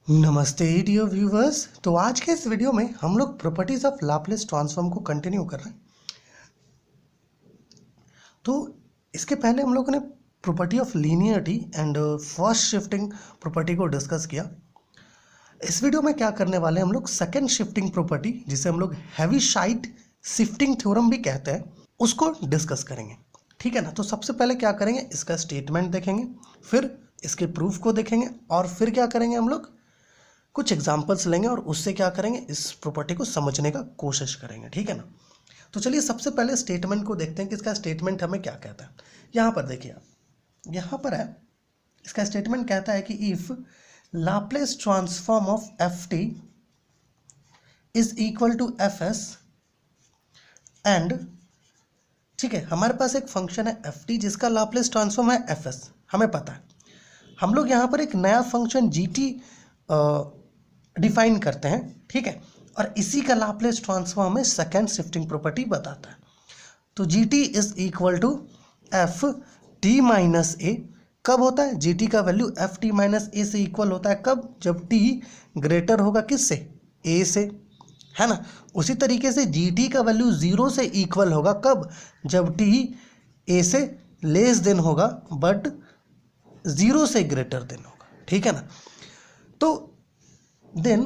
नमस्ते dear viewers. तो आज के इस वीडियो में हम लोग प्रॉपर्टीज ऑफ लाप्लेस ट्रांसफॉर्म को कंटिन्यू कर रहे हैं। तो इसके पहले हम लोगों ने property of linearity and first shifting property को डिस्कस किया। इस वीडियो में क्या करने वाले हैं हम लोग, सेकंड शिफ्टिंग प्रॉपर्टी जिसे हम लोग हेविसाइड शिफ्टिंग थ्योरम भी कहते हैं, उसको डिस्कस करेंगे। ठीक है ना। तो सबसे पहले क्या करेंगे, इसका स्टेटमेंट देखेंगे, फिर इसके प्रूफ को देखेंगे और फिर क्या करेंगे, हम लोग कुछ एग्जाम्पल्स लेंगे और उससे क्या करेंगे, इस प्रॉपर्टी को समझने का कोशिश करेंगे। ठीक है ना। तो चलिए सबसे पहले स्टेटमेंट को देखते हैं कि इसका स्टेटमेंट हमें क्या कहता है। यहाँ पर देखिए आप, यहाँ पर है, इसका स्टेटमेंट कहता है कि if Laplace transform of f t is equal to f s and, ठीक है, हमारे पास एक फंक्शन है एफ टी जिसका लाप्लेस ट्रांसफॉर्म है एफ एस, हमें पता है। हम लोग यहाँ पर एक नया फंक्शन जी टी डिफाइन करते हैं। ठीक है, और इसी का लाप्लेस ट्रांसफॉर्म में सेकेंड शिफ्टिंग प्रॉपर्टी बताता है। तो G T is equal to F T minus A कब होता है, जी टी का value F T minus A से इक्वल होता है कब, जब टी ग्रेटर होगा किससे, ए से, है ना। उसी तरीके से जी टी का वैल्यू 0 से इक्वल होगा कब, जब टी ए से लेस देन होगा बट 0 से ग्रेटर देन होगा। ठीक है ना। तो then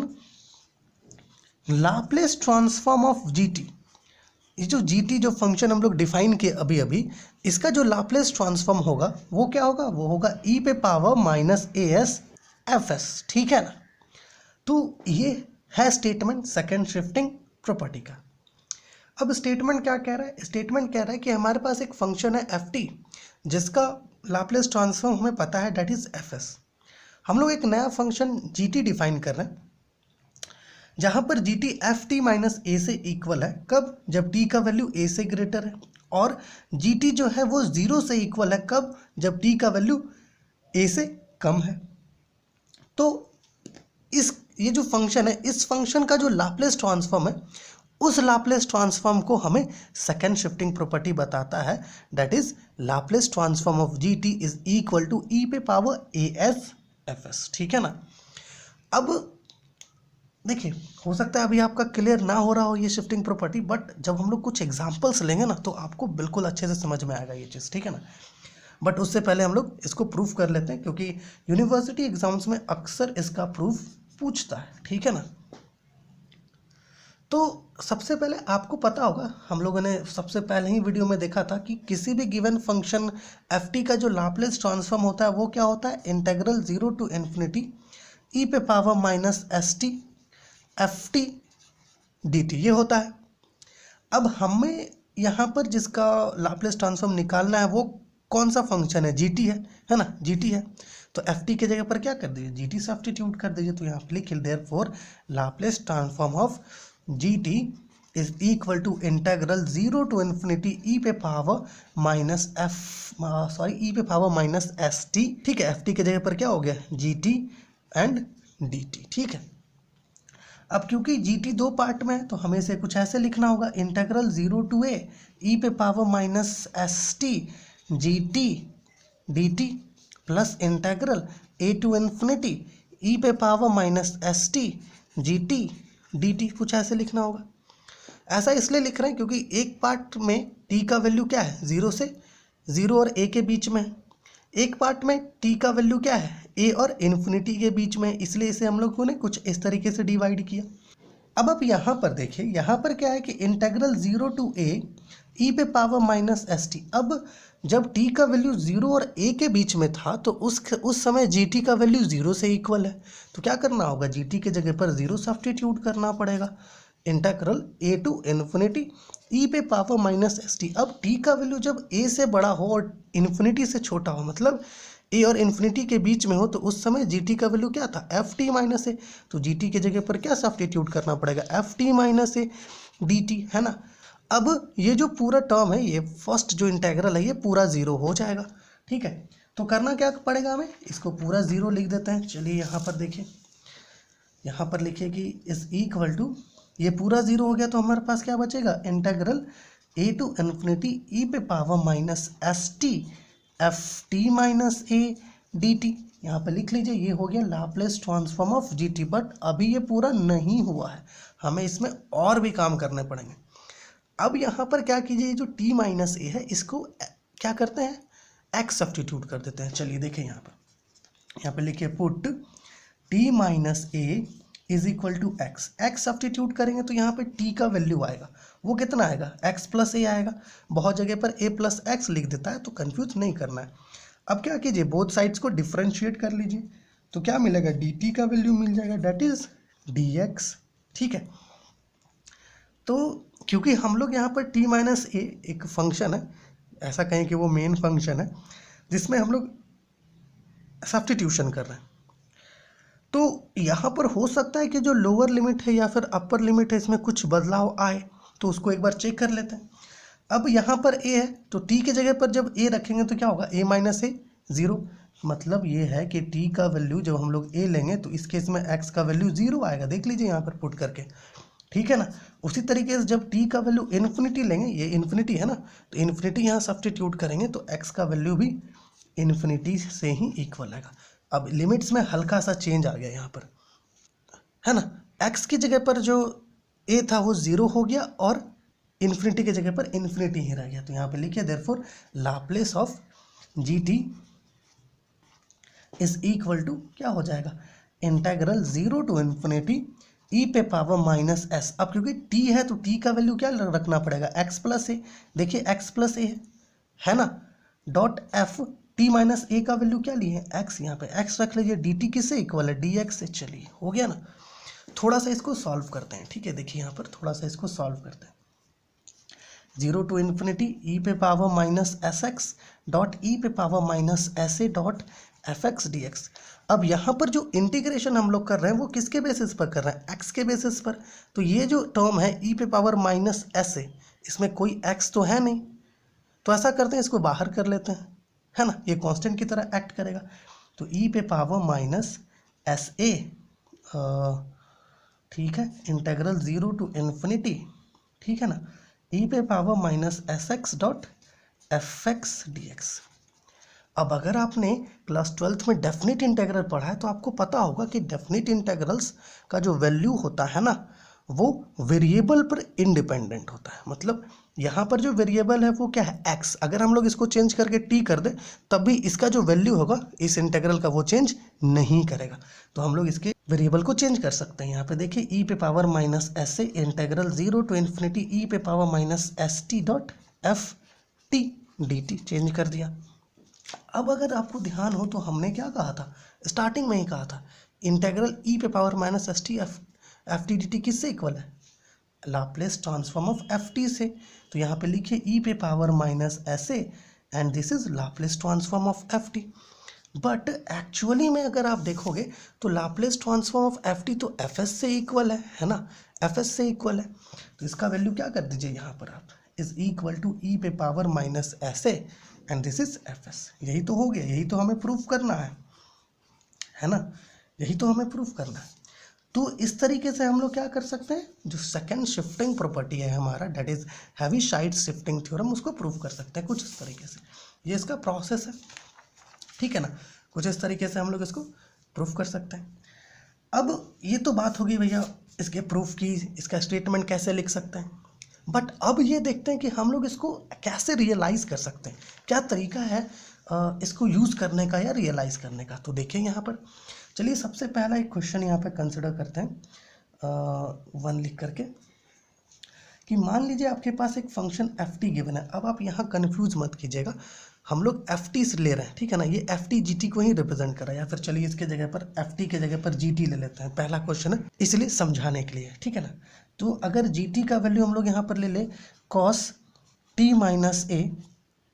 Laplace transform of ji t, ये जो जी टी जो फंक्शन हम लोग डिफाइन किए अभी अभी, इसका जो लाप्लेस ट्रांसफॉर्म होगा वो क्या होगा, वो होगा ई पे पावर माइनस ए एस एफ एस। ठीक है ना। तो ये है स्टेटमेंट सेकेंड शिफ्टिंग प्रॉपर्टी का। अब स्टेटमेंट क्या कह रहा है, स्टेटमेंट कह रहा है कि हमारे पास एक फंक्शन है एफ टी जिसका लाप्लेस ट्रांसफॉर्म हमें पता है, डेट इज एफ एस। हम लोग एक नया फंक्शन जी टी डिफाइन कर रहे हैं जहां पर G T F T minus A से इक्वल है कब, जब टी का वैल्यू ए से ग्रेटर है, और जी टी जो है वो 0 से इक्वल है कब, जब टी का वैल्यू ए से कम है। तो ये जो फंक्शन है, इस फंक्शन का जो लाप्लेस ट्रांसफॉर्म है, उस लाप्लेस ट्रांसफॉर्म को हमें सेकेंड शिफ्टिंग प्रॉपर्टी बताता है, that is Laplace transform of G T is equal to E पे power A S F S. ठीक है ना। अब देखिए, हो सकता है अभी आपका क्लियर ना हो रहा हो ये शिफ्टिंग प्रॉपर्टी, बट जब हम लोग कुछ एग्जांपल्स लेंगे ना तो आपको बिल्कुल अच्छे से समझ में आएगा ये चीज़। ठीक है ना। बट उससे पहले हम लोग इसको प्रूफ कर लेते हैं, क्योंकि यूनिवर्सिटी एग्जाम्स में अक्सर इसका प्रूफ पूछता है। ठीक है ना। तो सबसे पहले आपको पता होगा, हम लोगों ने सबसे पहले ही वीडियो में देखा था कि किसी भी गिवन फंक्शन एफ टी का जो लाप्लेस ट्रांसफॉर्म होता है वो क्या होता है, इंटेग्रल 0 टू इन्फिनिटी ई पे power minus S T F T D T, ये होता है। अब हमें यहाँ पर जिसका लाप्लेस ट्रांसफॉर्म निकालना है वो कौन सा फंक्शन है, जी टी है ना, जी टी है। तो एफ टी के जगह पर क्या कर दीजिए, जी टी सब्स्टिट्यूट कर दीजिए। तो यहाँ पर लिखिए therefore Laplace transform of G T is equal to integral 0 to infinity E पे पावर माइनस ई पे पावर माइनस एस टी। ठीक है, एफ टी के जगह पर क्या हो गया, G T and D T. ठीक है। अब क्योंकि जी टी दो पार्ट में है तो हमें इसे कुछ ऐसे लिखना होगा, इंटेग्रल 0 टू ए ई पे power minus S T G T D T plus integral A to infinity E पे power minus S T G T D T, कुछ ऐसे लिखना होगा। ऐसा इसलिए लिख रहे हैं क्योंकि एक पार्ट में टी का वैल्यू क्या है, 0 और ए के बीच में है, एक पार्ट में टी का वैल्यू क्या है, ए और इन्फिनिटी के बीच में, इसलिए इसे हम लोगों ने कुछ इस तरीके से डिवाइड किया। अब आप यहाँ पर देखिए, यहाँ पर क्या है कि इंटेग्रल 0 टू ए ई पे पावर माइनस एस टी। अब जब टी का वैल्यू 0 और ए के बीच में था तो उस समय जी टी का वैल्यू 0 से इक्वल है। तो क्या करना होगा, जी टी के जगह पर 0 सब्स्टिट्यूट करना पड़ेगा, integral A to infinity E पे पावर माइनस एस टी। अब टी का वैल्यू जब ए से बड़ा हो और इन्फिनिटी से छोटा हो, मतलब ए और इन्फिनिटी के बीच में हो, तो उस समय जी टी का वैल्यू क्या था, एफ टी माइनस ए। तो जी टी के जगह पर क्या सब्स्टिट्यूट करना पड़ेगा, F T minus A D T, है ना। अब ये जो पूरा टर्म है, ये फर्स्ट जो इंटेग्रल है, ये पूरा 0 हो जाएगा। ठीक है। तो करना क्या पड़ेगा हमें, इसको पूरा 0 लिख देते हैं। चलिए यहाँ पर देखिए, यहाँ पर लिखिए कि इज इक्वल टू, ये पूरा 0 हो गया तो हमारे पास क्या बचेगा, integral A to infinity E पे power minus S T F T minus A D T. यहाँ पे लिख लीजिए, ये हो गया Laplace transform of G T. But अभी ये पूरा नहीं हुआ है, हमें इसमें और भी काम करने पड़ेंगे। अब यहाँ पर क्या कीजिए, ये जो टी माइनस ए है इसको क्या करते हैं, एक्स सब्स्टिट्यूट कर देते हैं। चलिए देखिए यहाँ पे लिखिए put t minus a is equal to x. X substitute करेंगे तो यहाँ पे टी का वैल्यू आएगा, वो कितना आएगा, एक्स प्लस ए आएगा। बहुत जगह पर ए प्लस एक्स लिख देता है, तो कंफ्यूज नहीं करना है। अब क्या कीजिए, बोथ साइड्स को डिफ्रेंशिएट कर लीजिए, तो क्या मिलेगा, डी टी का वैल्यू मिल जाएगा, डेट इज डी एक्स। ठीक है, तो क्योंकि हम लोग यहाँ पर टी माइनस ए एक फंक्शन है, ऐसा कहें कि वो मेन फंक्शन है जिसमें हम लोग सब्स्टिट्यूशन कर रहे हैं, तो यहाँ पर हो सकता है कि जो लोअर लिमिट है या फिर अपर लिमिट है इसमें कुछ बदलाव आए, तो उसको एक बार चेक कर लेते हैं। अब यहाँ पर a है तो t के जगह पर जब a रखेंगे तो क्या होगा, a माइनस ए 0। मतलब ये है कि t का वैल्यू जब हम लोग a लेंगे तो इस केस में x का वैल्यू 0 आएगा। देख लीजिए यहाँ पर पुट करके, ठीक है ना। उसी तरीके से जब t का वैल्यू इन्फिनिटी लेंगे, ये इन्फिनिटी है ना, तो इन्फिनिटी यहाँ सब्स्टिट्यूट करेंगे तो x का वैल्यू भी इन्फिनिटी से ही इक्वल आएगा। अब लिमिट्स में हल्का सा चेंज आ गया यहाँ पर, है ना। x की जगह पर जो a था वो 0 हो गया और इन्फिनिटी की जगह पर इन्फिनिटी ही रह गया। तो यहाँ पे लिखिए therefore Laplace of G T is equal to क्या हो जाएगा, इंटेग्रल 0 टू इन्फिनिटी ई पे पावर माइनस एस। अब क्योंकि t है तो t का वैल्यू क्या रखना पड़ेगा, x प्लस ए। देखिए x प्लस ए है ना, डॉट एफ t माइनस ए का वैल्यू क्या लिए x, यहाँ पे x रख लीजिए, dt किससे इक्वल है, dx से। चलिए हो गया ना। थोड़ा सा इसको सॉल्व करते हैं, ठीक है। देखिए यहाँ पर थोड़ा सा इसको सॉल्व करते हैं। 0 टू इन्फिनिटी ई पे power minus S X dot E पे power minus S A dot F X D X. अब यहाँ पर जो इंटीग्रेशन हम लोग कर रहे हैं वो किसके बेसिस पर कर रहे हैं, x के बेसिस पर। तो ये जो टर्म है ई पे पावर माइनस एस ए, इसमें कोई x तो है नहीं, तो ऐसा करते हैं इसको बाहर कर लेते हैं, है ना। ये कांस्टेंट की तरह एक्ट करेगा। तो ई पे पावर माइनस एस ए, ठीक है, इंटेग्रल 0 टू इन्फिनिटी, ठीक है ना, ई पे power minus S X dot F X D X. अब अगर आपने क्लास 12th में डेफिनेट इंटेग्रल पढ़ा है तो आपको पता होगा कि डेफिनेट इंटेग्रल्स का जो वैल्यू होता है ना वो वेरिएबल पर इंडिपेंडेंट होता है। मतलब यहाँ पर जो वेरिएबल है वो क्या है, x। अगर हम लोग इसको चेंज करके t कर दें तब भी इसका जो वैल्यू होगा इस इंटेग्रल का वो चेंज नहीं करेगा। तो हम लोग इसके वेरिएबल को चेंज कर सकते हैं। यहाँ पे देखिए ई पे पावर माइनस एस से इंटेग्रल 0 टू इन्फिनिटी ई पे power minus S T dot F T D T change कर दिया। अब अगर आपको ध्यान हो तो हमने क्या कहा था, स्टार्टिंग में ही कहा था इंटेग्रल ई पे power minus S T F T D T किससे इक्वल है, Laplace transform of f T से। तो यहाँ पे लिखिए ई पे power minus S A and this is Laplace transform of f T. But actually में अगर आप देखोगे तो Laplace transform of f T तो एफ एस से इक्वल है ना, एफ एस से इक्वल है। तो इसका वैल्यू क्या कर दीजिए यहाँ पर आप, इज इक्वल टू ई पे power minus S A and this is F S. यही तो हो गया, यही तो हमें प्रूफ करना है ना, यही तो हमें प्रूफ करना है। तो इस तरीके से हम लोग क्या कर सकते हैं, जो सेकंड शिफ्टिंग प्रॉपर्टी है हमारा that is Heaviside shifting theorem, उसको प्रूफ कर सकते हैं कुछ इस तरीके से। ये इसका प्रोसेस है, ठीक है ना, कुछ इस तरीके से हम लोग इसको प्रूफ कर सकते हैं। अब ये तो बात होगी भैया इसके प्रूफ की, इसका स्टेटमेंट कैसे लिख सकते हैं। बट अब ये देखते हैं कि हम लोग इसको कैसे रियलाइज़ कर सकते हैं, क्या तरीका है इसको यूज़ करने का या रियलाइज़ करने का। तो देखिए यहाँ पर, चलिए सबसे पहला एक क्वेश्चन यहाँ पे कंसिडर करते हैं 1 लिख करके, कि मान लीजिए आपके पास एक फंक्शन एफ टी गिवन है। अब आप यहाँ कंफ्यूज मत कीजिएगा, हम लोग एफ टी से ले रहे हैं, ठीक है ना, ये एफ टी जी टी को ही रिप्रेजेंट कर रहा है, या फिर चलिए इसके जगह पर एफ टी के जगह पर जी टी ले लेते हैं। पहला क्वेश्चन है इसलिए समझाने के लिए, ठीक है ना। तो अगर जी टी का वैल्यू हम लोग यहाँ पर ले लें कॉस टी माइनस ए,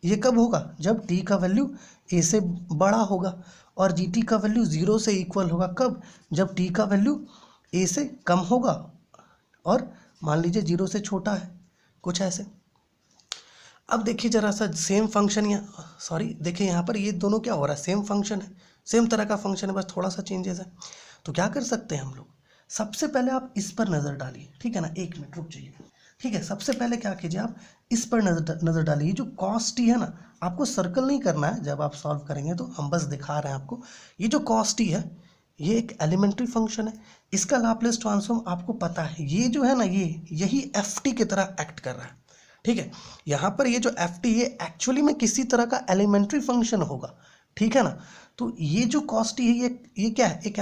ये कब होगा, जब टी का वैल्यू ए से बड़ा होगा, और जी टी का वैल्यू 0 से इक्वल होगा कब, जब टी का वैल्यू ए से कम होगा और मान लीजिए 0 से छोटा है, कुछ ऐसे। अब देखिए जरा सा सेम फंक्शन, यहाँ सॉरी देखिए यहाँ पर ये दोनों क्या हो रहा है, सेम फंक्शन है, सेम तरह का फंक्शन है, बस थोड़ा सा चेंजेस है। तो क्या कर सकते हैं हम लोग, सबसे पहले आप इस पर नज़र डालिए, ठीक है ना। 1 मिनट रुक जाइए, ठीक है, सबसे पहले क्या कीजिए, आप इस पर नज़र डालिए। जो कॉस टी है ना, आपको सर्कल नहीं करना है जब आप सॉल्व करेंगे, तो हम बस दिखा रहे हैं आपको। ये जो कॉस टी है ये एक एलिमेंट्री फंक्शन है, इसका लाप्लास ट्रांसफॉर्म आपको पता है। ये जो है ना, ये यही एफ टी की तरह एक्ट कर रहा है। ठीक है, यहाँ पर ये जो एफ टी, ये एक्चुअली में किसी तरह का एलिमेंट्री फंक्शन होगा। ठीक है ना, तो ये जो कॉस टी है ये क्या है, एक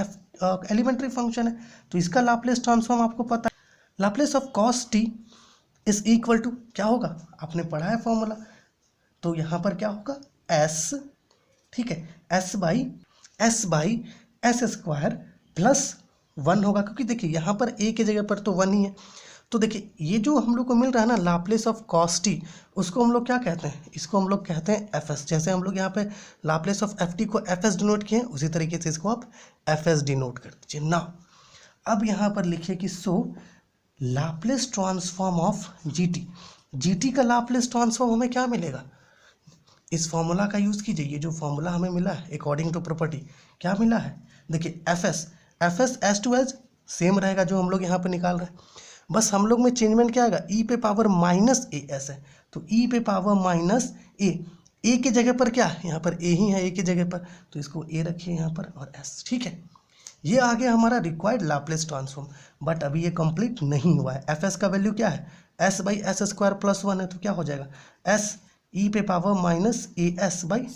एलिमेंट्री फंक्शन है। तो इसका लाप्लास ट्रांसफॉर्म आपको पता है। Laplace of cos t is equal to क्या होगा, आपने पढ़ा है फॉर्मूला। तो यहाँ पर क्या होगा, एस, ठीक है, S by S square plus 1 होगा, क्योंकि देखिए यहाँ पर ए की जगह पर तो 1 ही है। तो देखिए ये जो हम लोग को मिल रहा है ना लाप्लास ऑफ कॉस टी, उसको हम लोग क्या कहते हैं, इसको हम लोग कहते हैं एफ एस। जैसे हम लोग यहाँ पे लाप्लास ऑफ एफ टी को एफ एस डिनोट किए, उसी तरीके से इसको आप एफ एस डिनोट कर दीजिए ना। अब यहाँ पर लिखिए कि so Laplace transform of ji T का लाप्लास ट्रांसफॉर्म हमें क्या मिलेगा, इस फॉर्मूला का यूज़ कीजिए। ये जो फॉर्मूला हमें मिला है अकॉर्डिंग टू प्रॉपर्टी, क्या मिला है, देखिए f s s to as same रहेगा जो हम लोग यहाँ पे निकाल रहे हैं, बस हम लोग में चेंजमेंट क्या आएगा, ई पे पावर माइनस ए एस है। तो ई पे पावर माइनस ए की जगह पर क्या है, यहाँ पर ए ही है ए की जगह पर, तो इसको ए रखिए यहाँ पर और एस। ठीक है, ये आ गया हमारा रिक्वायर्ड लाप्लास ट्रांसफॉर्म। बट अभी ये कंप्लीट नहीं हुआ है। एफ एस का वैल्यू क्या है, S by S square plus 1 है, तो क्या हो जाएगा, एस ई पे power minus A S by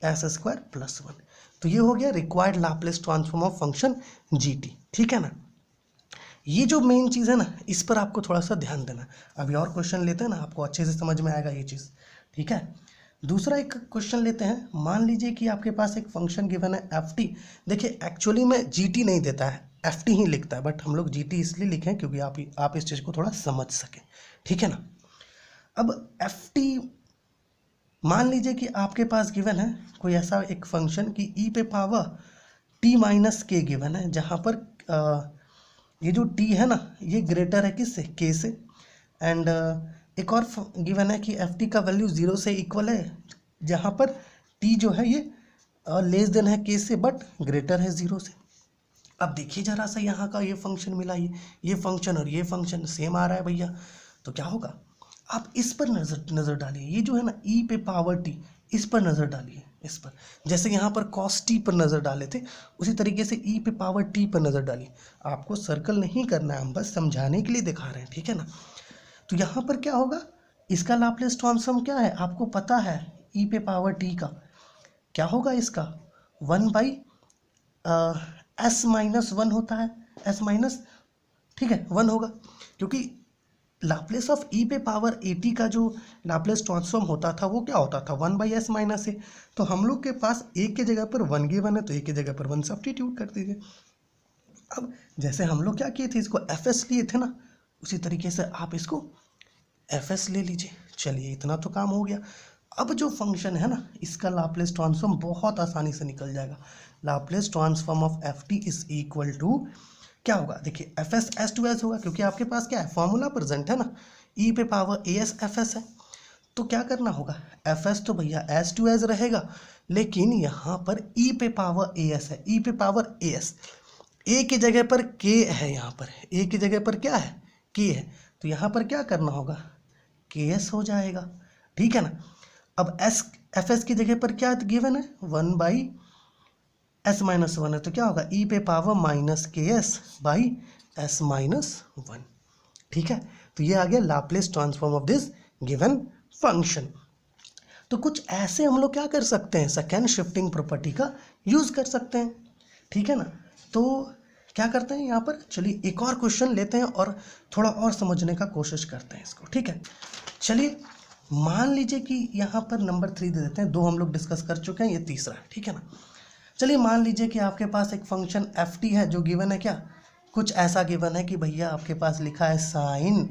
S square plus 1। तो ये हो गया required Laplace transform of function G T. ठीक है ना, ये जो मेन चीज़ है ना, इस पर आपको थोड़ा सा ध्यान देना। अभी और क्वेश्चन लेते हैं ना, आपको अच्छे से समझ में आएगा ये चीज़। ठीक है, दूसरा एक क्वेश्चन लेते हैं। मान लीजिए कि आपके पास एक फंक्शन गिवन है एफ टी। देखिए एक्चुअली में जी टी नहीं देता है, एफ टी ही लिखता है, बट हम लोग जी टी इसलिए लिखें क्योंकि आप इस चीज़ को थोड़ा समझ सकें। ठीक है ना, अब एफ टी मान लीजिए कि आपके पास गिवन है कोई ऐसा एक फंक्शन कि ई पे पावर टी माइनस के गिवन है, जहाँ पर ये जो टी है ना ये ग्रेटर है किससे, के से। एंड एक और गिवन है कि एफ टी का वैल्यू 0 से इक्वल है, जहाँ पर टी जो है ये लेस देन है के से बट ग्रेटर है 0 से। अब देखिए जरा सा, यहाँ का ये फंक्शन मिला, ये फंक्शन और ये फंक्शन सेम आ रहा है भैया, तो क्या होगा, आप इस पर नज़र डालिए। ये जो है ना ई पे पावर टी, इस पर नज़र डालिए, इस पर जैसे यहाँ पर कॉस टी पर नज़र डाले थे, उसी तरीके से ई पे पावर टी पर नज़र डालिए। आपको सर्कल नहीं करना है, हम बस समझाने के लिए दिखा रहे हैं। ठीक है ना, तो यहाँ पर क्या होगा, इसका लाप्लास ट्रांसफॉर्म क्या है आपको पता है, ई पे पावर टी का क्या होगा, इसका 1 बाई एस माइनस 1 होता है, एस माइनस, ठीक है 1 होगा, क्योंकि लाप्लास ऑफ ई पे पावर ए टी का जो लाप्लास ट्रांसफॉर्म होता था वो क्या होता था, 1 बाई एस माइनस ए। तो हम लोग के पास ए के जगह पर 1 गिवन है, तो ए के जगह पर 1 सब्स्टिट्यूट कर दीजिए। अब जैसे हम लोग क्या किए थे, इसको एफ एस लिए थे ना, उसी तरीके से आप इसको एफ एस ले लीजिए। चलिए इतना तो काम हो गया। अब जो फंक्शन है ना, इसका लाप्लास ट्रांसफॉर्म बहुत आसानी से निकल जाएगा। Laplace transform of f t is equal to क्या होगा, देखिए f s s to s होगा, क्योंकि आपके पास क्या है, फॉर्मूला प्रेजेंट है ना, ई पे power A S F S है। तो क्या करना होगा, एफ एस तो भैया एस टू एस रहेगा, लेकिन यहाँ पर ई पे पावर ए एस है, ई पे पावर ए एस, ए की जगह पर के है, यहाँ पर ए की जगह पर क्या है, के है, तो यहाँ पर क्या करना होगा, के एस हो जाएगा। ठीक है ना, अब एस एफ एस की जगह पर क्या गिवन है, 1 बाई एस माइनस 1 है, तो क्या होगा, ई पे पावर माइनस के एस बाई एस माइनस 1। ठीक है, तो ये आ गया Laplace transform of this given function. तो कुछ ऐसे हम लोग क्या कर सकते हैं, सेकेंड शिफ्टिंग प्रॉपर्टी का यूज़ कर सकते हैं। ठीक है ना, तो क्या करते हैं यहाँ पर, चलिए एक और क्वेश्चन लेते हैं और थोड़ा और समझने का कोशिश करते हैं इसको। ठीक है, चलिए मान लीजिए कि यहाँ पर नंबर 3 दे देते हैं, 2 हम लोग डिस्कस कर चुके हैं, ये तीसरा है। ठीक है ना, चलिए मान लीजिए कि आपके पास एक फंक्शन एफ टी है जो गिवन है, क्या कुछ ऐसा गिवन है कि भैया आपके पास लिखा है sine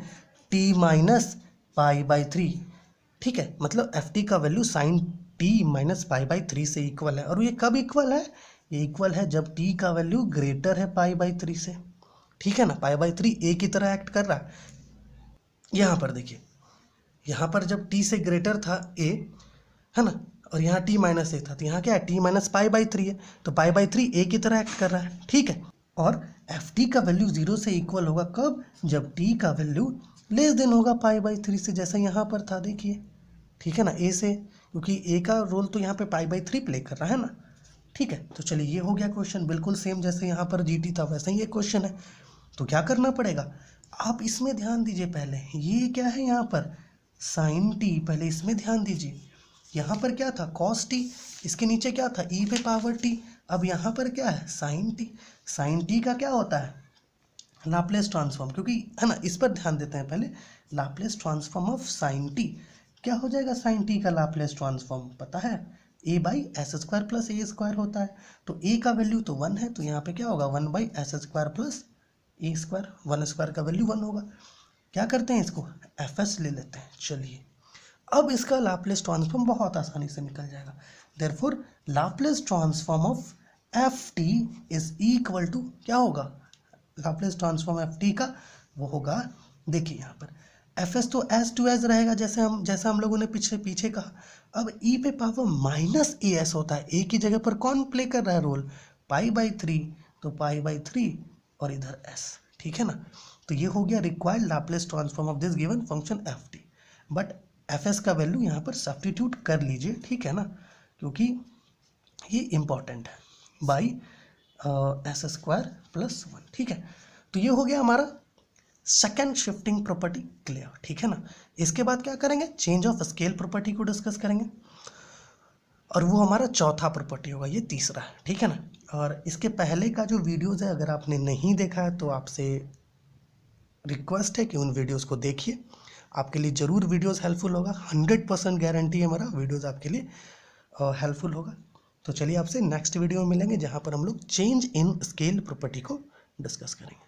t minus pi by 3। ठीक है, मतलब एफ टी का value sine t minus pi by 3 से इक्वल है, और ये कब इक्वल है, ये इक्वल है जब टी का वैल्यू ग्रेटर है पाई बाई 3 से। ठीक है ना, पाई बाई 3 ए की तरह एक्ट कर रहा है। यहाँ पर देखिए, यहाँ पर जब टी से ग्रेटर था ए, है ना, और यहाँ टी माइनस ए था, तो यहाँ क्या है, टी माइनस पाई बाई 3 है, तो पाई बाई 3 ए की तरह एक्ट कर रहा है। ठीक है, और एफ टी का वैल्यू 0 से इक्वल होगा कब, जब टी का वैल्यू लेस देन होगा π/3 से, जैसा यहाँ पर था देखिए, ठीक है ना, ए से, क्योंकि ए का रोल तो यहाँ पे π/3 प्ले कर रहा है ना, ठीक है। तो चलिए ये हो गया क्वेश्चन, बिल्कुल सेम जैसे यहाँ पर जी टी था वैसा ही ये क्वेश्चन है। तो क्या करना पड़ेगा, आप इसमें ध्यान दीजिए, पहले ये क्या है यहाँ पर साइन टी, पहले इसमें ध्यान दीजिए, यहाँ पर क्या था कॉस टी, इसके नीचे क्या था ई पे पावर टी, अब यहाँ पर क्या है साइन टी। साइन टी का क्या होता है लाप्लेस ट्रांसफॉर्म, क्योंकि है ना, इस पर ध्यान देते हैं पहले। Laplace transform of sine T, क्या हो जाएगा साइन टी का लाप्लेस ट्रांसफॉर्म, पता है a/s² प्लस a² होता है। तो a का वैल्यू तो 1 है, तो यहाँ पे क्या होगा 1/s² प्लस a², 1² का वैल्यू 1 होगा। क्या करते हैं इसको fs ले लेते हैं। चलिए अब इसका लाप्लेस ट्रांसफॉर्म बहुत आसानी से निकल जाएगा। Therefore Laplace transform of f t is equal to, क्या होगा लाप्लेस ट्रांसफॉर्म एफ टी का, वो होगा, देखिए यहाँ पर एफ एस तो एस टू एस रहेगा, जैसा हम लोगों ने पीछे कहा। अब ई पे पावर माइनस ए एस होता है, ए की जगह पर कौन प्ले कर रहा है रोल π/3, तो π/3 और इधर एस, ठीक है ना। तो ये हो गया required Laplace transform of this given function F T. But F S का वैल्यू यहाँ पर सब्स्टिट्यूट कर लीजिए, ठीक है ना, क्योंकि ये इंपॉर्टेंट है, बाई s² प्लस 1, ठीक है। तो ये हो गया हमारा सेकेंड शिफ्टिंग प्रॉपर्टी क्लियर, ठीक है ना। इसके बाद क्या करेंगे, चेंज ऑफ स्केल प्रॉपर्टी को डिस्कस करेंगे, और वो हमारा चौथा प्रॉपर्टी होगा, ये तीसरा है, ठीक है ना। और इसके पहले का जो वीडियोस है अगर आपने नहीं देखा है तो आपसे रिक्वेस्ट है कि उन वीडियोस को देखिए, आपके लिए ज़रूर वीडियोस हेल्पफुल होगा, 100% गारंटी है हमारा वीडियोस आपके लिए हेल्पफुल होगा। तो चलिए आपसे नेक्स्ट वीडियो में मिलेंगे, जहाँ पर हम लोग चेंज इन स्केल प्रॉपर्टी को डिस्कस करेंगे।